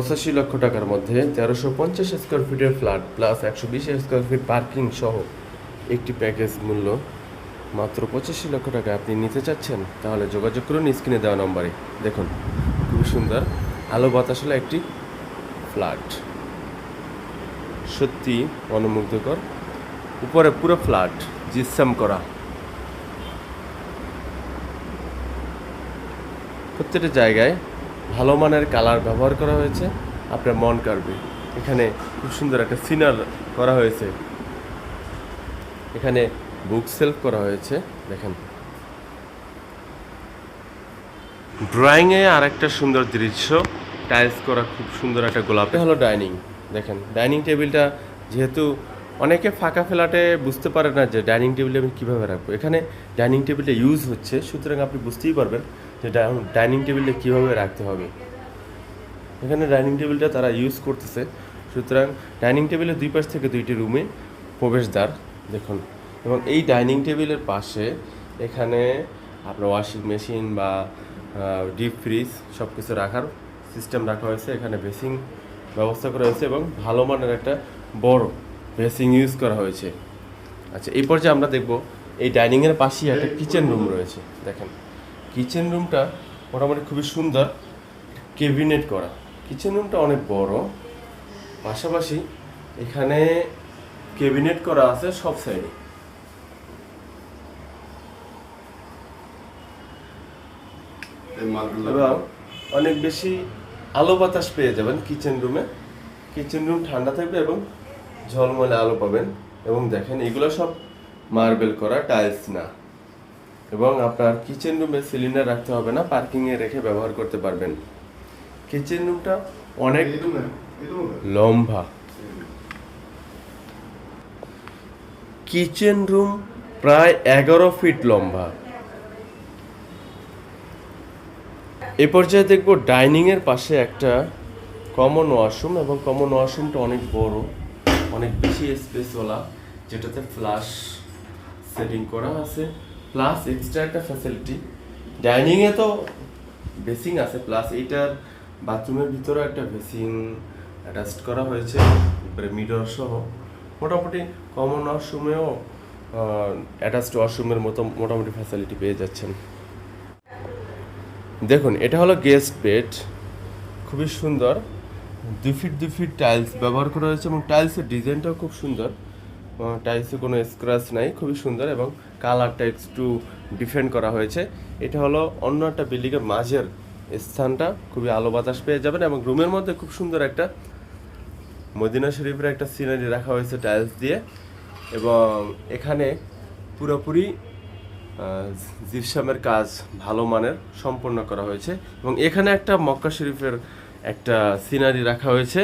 85 লক্ষ টাকার মধ্যে 1350 স্কোয়ার ফিটের flat plus 120 square feet parking সহ একটি প্যাকেজ মূল্য মাত্র 85 লক্ষ টাকা আপনি নিতে চাচ্ছেন, তাহলে যোগাযোগ করুন স্ক্রিনে দেওয়া নম্বরে। দেখুন খুবই সুন্দর আলো বাতাসলা একটি ফ্ল্যাট, সত্যি মনোমুগ্ধকর। উপরে পুরো ফ্ল্যাট জিপসাম করা, প্রত্যেকটা জায়গায় ভালো মানের কালার ব্যবহার করা হয়েছে, আপনার মন কাড়বে। এখানে খুব সুন্দর একটা সিনার করা হয়েছে, এখানে বুক সেলফ করা হয়েছে। দেখেন ড্রয়িংয়ে আর একটা সুন্দর দৃশ্য, টাইলস করা খুব সুন্দর একটা গোলাপি হলো ডাইনিং। দেখেন ডাইনিং টেবিলটা, যেহেতু অনেকে ফাঁকা ফ্ল্যাটে বুঝতে পারে না যে ডাইনিং টেবিলে আমি কীভাবে রাখবো, এখানে ডাইনিং টেবিলটা ইউজ হচ্ছে, সুতরাং আপনি বুঝতেই পারবেন যে ডাইনিং টেবিলটা কীভাবে রাখতে হবে। এখানে ডাইনিং টেবিলটা তারা ইউজ করতেছে, সুতরাং ডাইনিং টেবিলের দুই পাশ থেকে দুইটি রুমে প্রবেশদ্বার দেখুন। এবং এই ডাইনিং টেবিলের পাশে এখানে আপনার ওয়াশিং মেশিন বা ডিপ ফ্রিজ সব কিছু রাখার সিস্টেম রাখা হয়েছে, এখানে বেসিং ব্যবস্থা করা হয়েছে এবং ভালো মানের একটা বড় বেসিং ইউজ করা হয়েছে। আচ্ছা, এই পর্যায়ে আমরা দেখব এই ডাইনিংয়ের পাশেই একটা কিচেন রুম রয়েছে। দেখেন কিচেন রুমটা মোটামুটি খুবই সুন্দর, ক্যাবিনেট করা। কিচেন রুমটা অনেক বড়, পাশাপাশি এখানে ক্যাবিনেট করা আছে সব সাইডে। এবং অনেক বেশি আলো বাতাস পেয়ে যাবেন কিচেন রুমে। কিচেন রুম ঠান্ডা থাকবে এবং ঝলমলে আলো পাবেন। এবং দেখেন এগুলো সব মার্বেল করা, টাইলস না। এবং আপনার কিচেন রুমে সিলিন্ডার রাখতে হবে না, পার্কিংয়ে রেখে ব্যবহার করতে পারবেন। কিচেন রুমটা অনেক লম্বা, কিচেন রুম প্রায় 11 ফিট লম্বা। এ পর্যায়ে দেখব ডাইনিংয়ের পাশে একটা কমন ওয়াশরুম, এবং কমন ওয়াশরুমটা অনেক বড়, অনেক বেশি স্পেসওয়ালা, যেটাতে ফ্লাশ সেটিং করা আছে, প্লাস এক্সট্রা একটা ফ্যাসিলিটি। ডাইনিংয়ে তো বেসিং আছে, প্লাস এইটার বাথরুমের ভিতরে একটা বেসিং অ্যাটাচড করা হয়েছে মিরর সহ। মোটামুটি কমন ওয়াশরুমেও অ্যাটাচড ওয়াশরুমের মতো মোটামুটি ফ্যাসিলিটি পেয়ে যাচ্ছেন। দেখুন এটা হলো গেস্ট বেড, খুবই সুন্দর, 2 ফিট 2 ফিট টাইলস ব্যবহার করা হয়েছে এবং টাইলসের ডিজাইনটাও খুব সুন্দর, টাইলসে কোনো স্ক্র্যাচ নাই, খুবই সুন্দর এবং কালারটা একটু ডিফারেন্ট করা হয়েছে। এটা হলো অন্য একটা বিল্ডিংয়ের মাঝের স্থানটা, খুবই আলো বাতাস পেয়ে যাবেন। এবং রুমের মধ্যে খুব সুন্দর একটা মদিনা শরীফের একটা সিনারি রাখা হয়েছে টাইলস দিয়ে, এবং এখানে পুরোপুরি জিপসামের কাজ ভালো মানের সম্পন্ন করা হয়েছে। এবং এখানে একটা মক্কা শরীফের একটা সিনারি রাখা হয়েছে,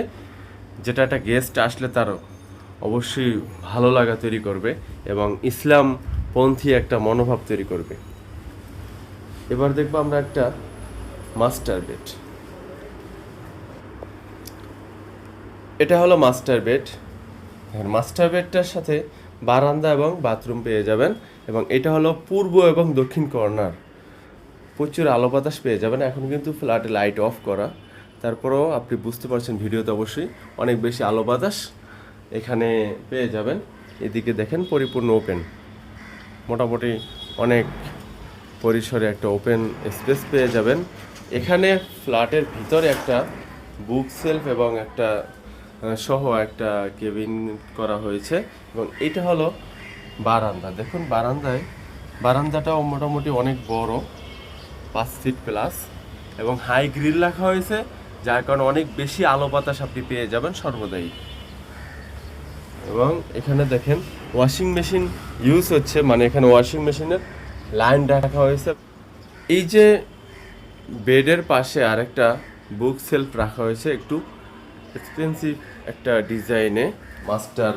যেটা একটা গেস্ট আসলে তার অবশ্যই ভালো লাগা তৈরি করবে এবং ইসলামপন্থী একটা মনোভাব তৈরি করবে। এবার দেখবো আমরা একটা মাস্টার বেড। এটা হলো মাস্টার বেড। মাস্টার বেডটার সাথে বারান্দা এবং বাথরুম পেয়ে যাবেন, এবং এটা হলো পূর্ব এবং দক্ষিণ কর্নার, প্রচুর আলো বাতাস পেয়ে যাবেন। এখন কিন্তু ফ্ল্যাটে লাইট অফ করা, তারপরেও আপনি বুঝতে পারছেন ভিডিওতে অবশ্যই অনেক বেশি আলো বাতাস এখানে পেয়ে যাবেন। এদিকে দেখেন পরিপূর্ণ ওপেন, মোটামুটি অনেক পরিসরে একটা ওপেন স্পেস পেয়ে যাবেন। এখানে ফ্ল্যাটের ভিতরে একটা বুক সেলফ এবং একটা সহ একটা কেবিন করা হয়েছে, এবং এটা হলো বারান্দা। দেখুন বারান্দাটাও মোটামুটি অনেক বড়, 5 ফিট প্লাস, এবং হাই গ্রিল রাখা হয়েছে, যার কারণে অনেক বেশি আলো বাতাস আপনি পেয়ে যাবেন সর্বদাই। এবং এখানে দেখেন ওয়াশিং মেশিন ইউজ হচ্ছে, মানে এখানে ওয়াশিং মেশিনের লাইন রাখা হয়েছে। এই যে বেডের পাশে আরেকটা বুক সেলফ রাখা হয়েছে, একটু এক্সপেন্সিভ একটা ডিজাইনে মাস্টার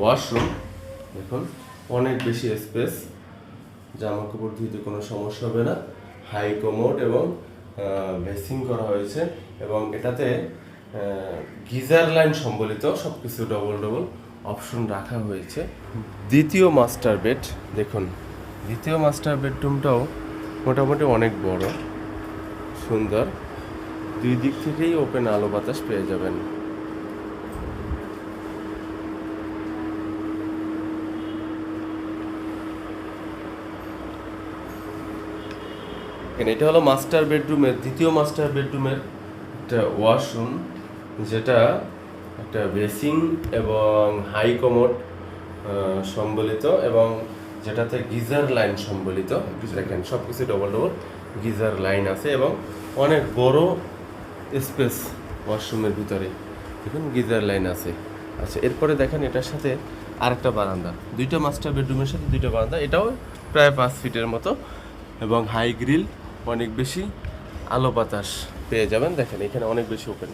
ওয়াশরুম। দেখুন অনেক বেশি স্পেস, জামা কাপড় ধুইতে কোনো সমস্যা হবে না, হাই কমোড এবং বেসিং করা হয়েছে, এবং এটাতে গিজার লাইন সম্বলিত সব কিছু ডবল অপশন রাখা হয়েছে। দ্বিতীয় মাস্টার বেড দেখুন, দ্বিতীয় মাস্টার বেডরুমটাও মোটামুটি অনেক বড়, সুন্দর, দুই দিক থেকেই ওপেন আলো বাতাস পেয়ে যাবেন। এটা হলো মাস্টার বেডরুমের দ্বিতীয় মাস্টার বেডরুমের একটা ওয়াশরুম, যেটা একটা বেসিং এবং হাই কমোড সম্বলিত, এবং যেটাতে গিজার লাইন সম্বলিত। দেখেন সব কিছু ডবল ডবল গিজার লাইন আছে এবং অনেক বড় স্পেস ওয়াশরুমের ভিতরে, দেখুন গিজার লাইন আছে। আচ্ছা, এরপরে দেখেন এটার সাথে আরেকটা বারান্দা, দুইটা মাস্টার বেডরুমের সাথে দুইটা বারান্দা, এটাও প্রায় 5 ফিটের মতো, এবং হাই গ্রিল, অনেক বেশি আলো বাতাস পেয়ে যাবেন। দেখেন এখানে অনেক বেশি ওপেন।